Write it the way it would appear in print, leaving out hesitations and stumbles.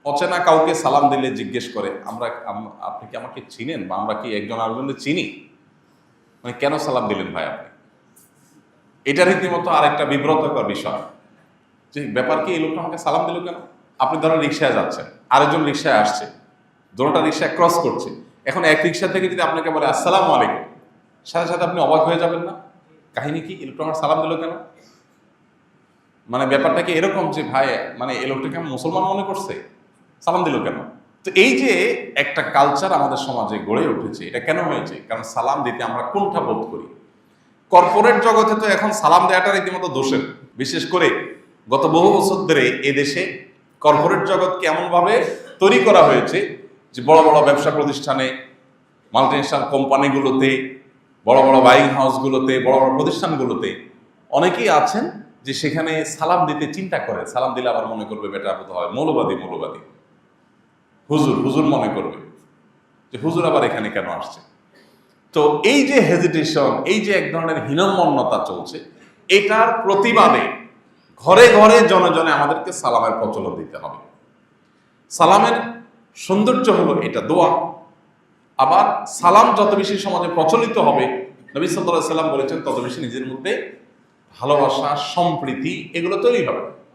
অচেনা কাউকে সালাম দিলে জিজ্ঞেস করে আপনি কি আমাকে চিনেন, বা আমরা কি একজন আরেকজনকে চিনি, মানে কেন সালাম দিলেন ভাই আপনি? এটা রীতিমতো আরেকটা বিব্রতকর বিষয়, যে ব্যাপার কি এই লোকটা আমাকে সালাম দিল কেন? আপনি ধরেন রিক্সায় যাচ্ছেন, আরেকজন রিক্সায় আসছে, দুটোটা রিক্সা ক্রস করছে, এখন এক রিক্সা থেকে যদি আপনাকে বলে আসসালামু আলাইকুম, সাথে সাথে আপনি অবাক হয়ে যাবেন না? কাহিনী কি, এই লোকটা আমার সালাম দিল কেন? মানে ব্যাপারটা কি এরকম যে ভাই মানে এই লোকটাকে আমি মুসলমান মনে করছে, সালাম দিল কেন? তো এই যে একটা কালচার আমাদের সমাজে গড়ে উঠেছে, এটা কেন হয়েছে? কারণ সালাম দিতে আমরা কোনটা বোধ করি। কর্পোরেট জগতে তো এখন সালাম দেওয়াটা রীতিমতো দোষের। বিশেষ করে গত বহু বছর ধরে এদেশে কর্পোরেট জগৎকে এমনভাবে তৈরি করা হয়েছে যে বড় বড় ব্যবসা প্রতিষ্ঠানে, মাল্টিনেশনাল কোম্পানিগুলোতে, বড় বড় বাইং হাউসগুলোতে, বড় বড় প্রতিষ্ঠানগুলোতে অনেকেই আছেন যে সেখানে সালাম দিতে চিন্তা করে, সালাম দিলে আবার মনে করবে বেটা বোধ হয় মৌলবাদী মৌলবাদী, হুজুর হুজুর মনে করবে যে হুজুর আবার এখানে কেন আসছে। তো এই যে হেজিটেশন, এই যে এক ধরনের হীনম্মন্যতা চলছে, এটার প্রতিবাদে ঘরে ঘরে জনে জনে আমাদেরকে সালামের প্রচলন দিতে হবে। সালামের সৌন্দর্য হলো এটা দোয়া। আবার সালাম যত বেশি সমাজে প্রচলিত হবে, নবী সাল্লাল্লাহু আলাইহি সাল্লাম বলেছেন, তত বেশি নিজের মধ্যে ভালোবাসা, সম্প্রীতি এগুলো তৈরি হবে।